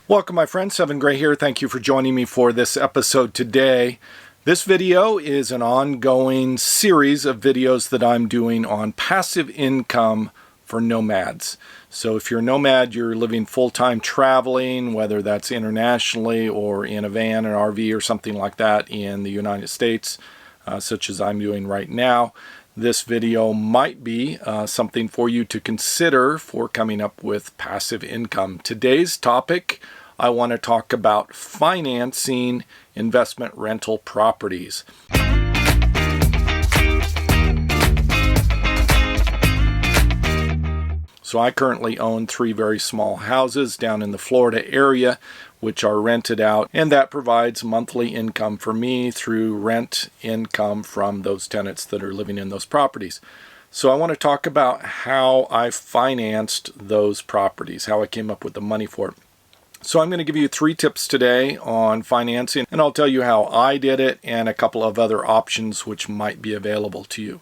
Welcome my friends, Seven Gray here. Thank you for joining me for this episode today. This video is an ongoing series of videos that I'm doing on passive income for nomads. So if you're a nomad, you're living full-time traveling, whether that's internationally or in a van, an RV or something like that in the United States, such as I'm doing right now. This video might be something for you to consider for coming up with passive income. Today's topic, I want to talk about financing investment rental properties. So I currently own 3 very small houses down in the Florida area, which are rented out, and that provides monthly income for me through rent income from those tenants that are living in those properties. So I want to talk about how I financed those properties, how I came up with the money for it. So I'm going to give you 3 tips today on financing, and I'll tell you how I did it and a couple of other options which might be available to you.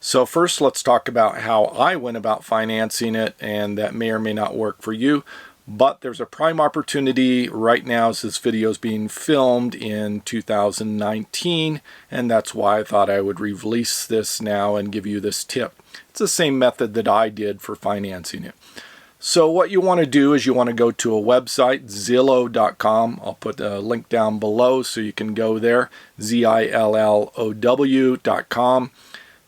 So first, let's talk about how I went about financing it, and that may or may not work for you. But there's a prime opportunity right now as this video is being filmed in 2019, and that's why I thought I would release this now and give you this tip. It's the same method that I did for financing it. So what you want to do is you want to go to a website, Zillow.com. I'll put a link down below so you can go there, Zillow.com.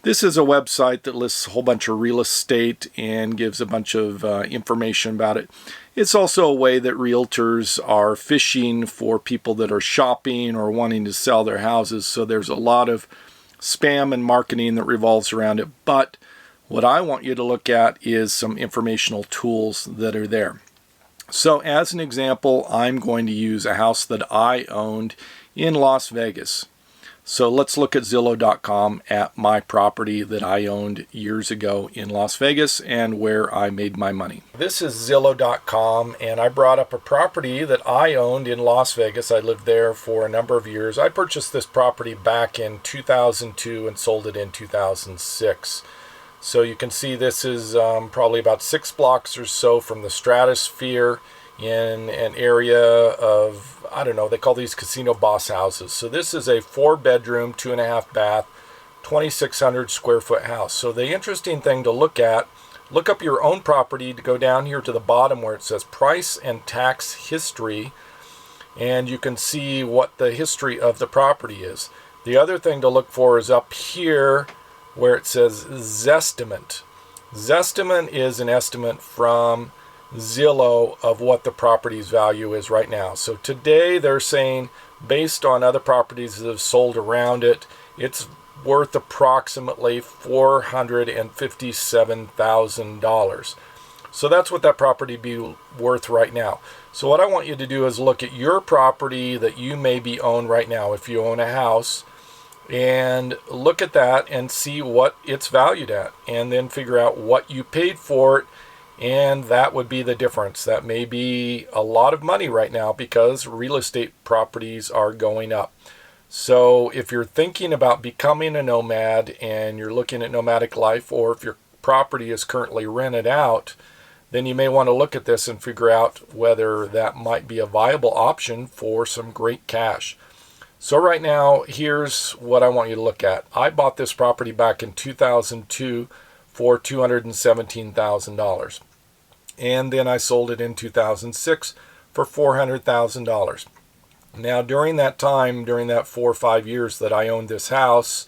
This is a website that lists a whole bunch of real estate and gives a bunch of information about it. It's also a way that realtors are fishing for people that are shopping or wanting to sell their houses. So there's a lot of spam and marketing that revolves around it. But what I want you to look at is some informational tools that are there. So as an example, I'm going to use a house that I owned in Las Vegas. So let's look at Zillow.com at my property that I owned years ago in Las Vegas and where I made my money. This is Zillow.com, and I brought up a property that I owned in Las Vegas. I lived there for a number of years. I purchased this property back in 2002 and sold it in 2006. So you can see this is probably about 6 blocks or so from the stratosphere in an area of, I don't know, they call these casino boss houses. So this is a 4-bedroom, 2.5 bath, 2,600 square foot house. So the interesting thing to look at, look up your own property, to go down here to the bottom where it says price and tax history, and you can see what the history of the property is. The other thing to look for is up here where it says Zestimate. Zestimate is an estimate from Zillow of what the property's value is right now. So today they're saying, based on other properties that have sold around it, it's worth approximately $457,000. So that's what that property be worth right now. So what I want you to do is look at your property that you may be own right now, if you own a house, and look at that and see what it's valued at, and then figure out what you paid for it, and that would be the difference. That may be a lot of money right now because real estate properties are going up. So if you're thinking about becoming a nomad and you're looking at nomadic life, or if your property is currently rented out, then you may want to look at this and figure out whether that might be a viable option for some great cash. So right now, here's what I want you to look at. I bought this property back in 2002 for $217,000. And then I sold it in 2006 for $400,000. Now during that time, during that 4 or 5 years that I owned this house,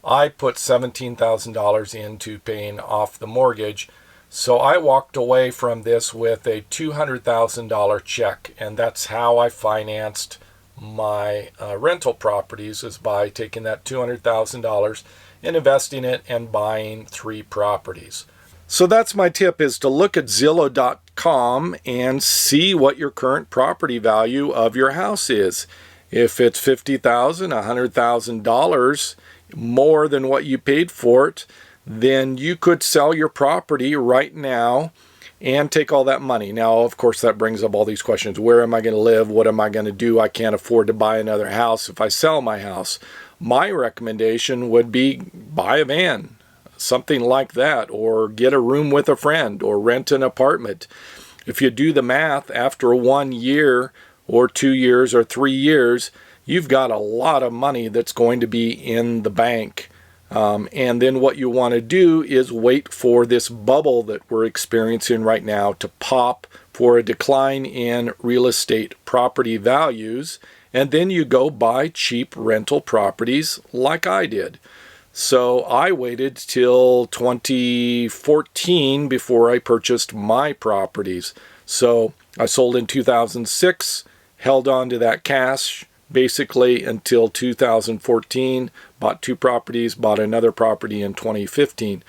I put $17,000 into paying off the mortgage. So I walked away from this with a $200,000 check, and that's how I financed my rental properties, is by taking that $200,000 and investing it and buying 3 properties. So that's my tip, is to look at Zillow.com and see what your current property value of your house is. If it's $50,000, $100,000 more than what you paid for it, then you could sell your property right now and take all that money. Now, of course, that brings up all these questions. Where am I going to live? What am I going to do? I can't afford to buy another house if I sell my house. My recommendation would be buy a van, something like that, or get a room with a friend, or rent an apartment. If you do the math, after 1 year or 2 years or 3 years, you've got a lot of money that's going to be in the bank. And then what you want to do is wait for this bubble that we're experiencing right now to pop, for a decline in real estate property values, and then you go buy cheap rental properties like I did. So I waited till 2014 before I purchased my properties. So I sold in 2006, held on to that cash basically until 2014, bought 2 properties, bought another property in 2015.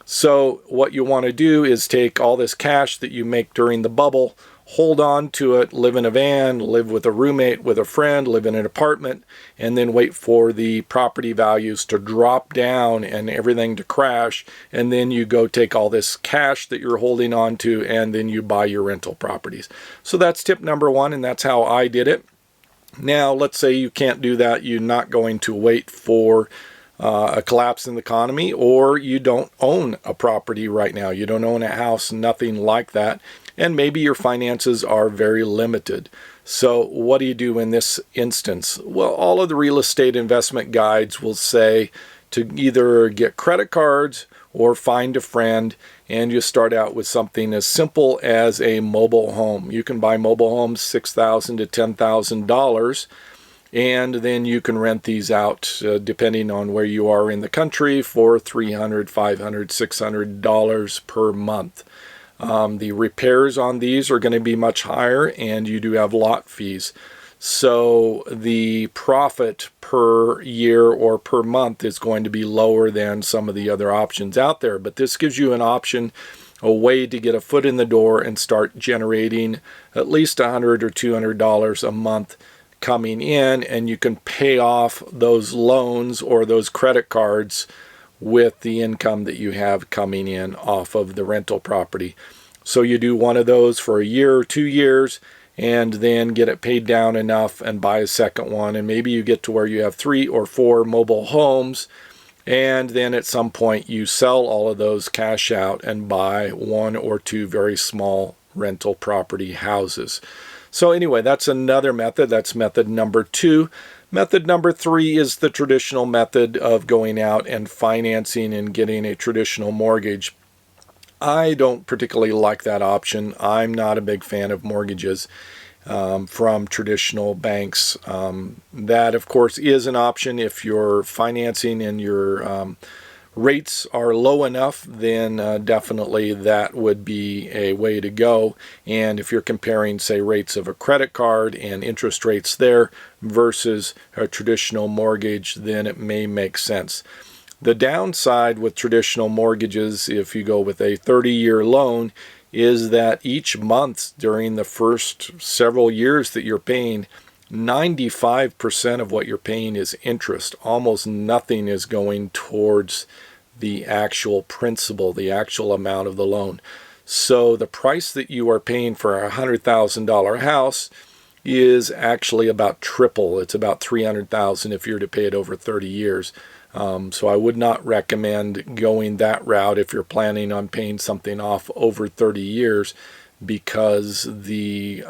So what you want to do is take all this cash that you make during the bubble, hold on to it, live in a van, live with a roommate, with a friend, live in an apartment, and then wait for the property values to drop down and everything to crash. And then you go take all this cash that you're holding on to, and then you buy your rental properties. So that's tip number 1, and that's how I did it. Now, let's say you can't do that. You're not going to wait for a collapse in the economy, or you don't own a property right now. You don't own a house, nothing like that. And maybe your finances are very limited. So what do you do in this instance? Well, all of the real estate investment guides will say to either get credit cards or find a friend, and you start out with something as simple as a mobile home. You can buy mobile homes $6,000 to $10,000, and then you can rent these out depending on where you are in the country for $300, $500, $600 per month. The repairs on these are going to be much higher, and you do have lot fees. So the profit per year or per month is going to be lower than some of the other options out there. But this gives you an option, a way to get a foot in the door and start generating at least $100 or $200 a month coming in, and you can pay off those loans or those credit cards with the income that you have coming in off of the rental property. So you do one of those for a year or 2 years, and then get it paid down enough and buy a second one, and maybe you get to where you have 3 or 4 mobile homes, and then at some point you sell all of those, cash out, and buy 1 or 2 very small rental property houses. So anyway, that's another method. That's method number 2. Method number 3 is the traditional method of going out and financing and getting a traditional mortgage. I don't particularly like that option. I'm not a big fan of mortgages from traditional banks. That, of course, is an option if you're financing and your rates are low enough, then definitely that would be a way to go. And if you're comparing, say, rates of a credit card and interest rates there versus a traditional mortgage, then it may make sense. The downside with traditional mortgages, if you go with a 30-year loan, is that each month during the first several years that you're paying, 95% of what you're paying is interest. Almost nothing is going towards the actual principal, the actual amount of the loan. So the price that you are paying for a $100,000 house is actually about triple. It's about $300,000 if you're to pay it over 30 years. So I would not recommend going that route if you're planning on paying something off over 30 years, because the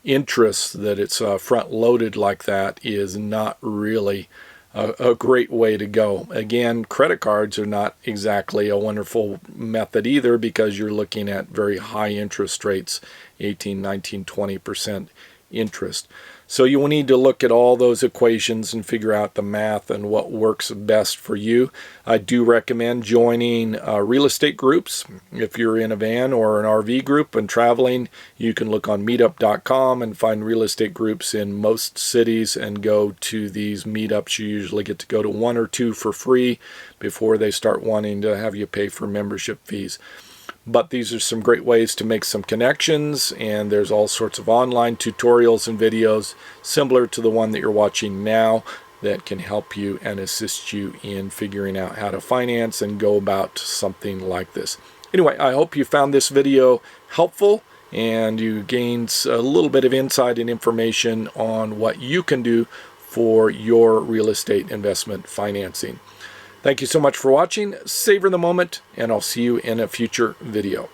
interest that it's front loaded like that is not really a great way to go. Again, credit cards are not exactly a wonderful method either, because you're looking at very high interest rates, 18, 19, 20% interest. So you will need to look at all those equations and figure out the math and what works best for you. I do recommend joining real estate groups. If you're in a van or an RV group and traveling, you can look on meetup.com and find real estate groups in most cities and go to these meetups. You usually get to go to 1 or 2 for free before they start wanting to have you pay for membership fees. But these are some great ways to make some connections, and there's all sorts of online tutorials and videos similar to the one that you're watching now that can help you and assist you in figuring out how to finance and go about something like this. Anyway, I hope you found this video helpful and you gained a little bit of insight and information on what you can do for your real estate investment financing. Thank you so much for watching. Savor the moment, and I'll see you in a future video.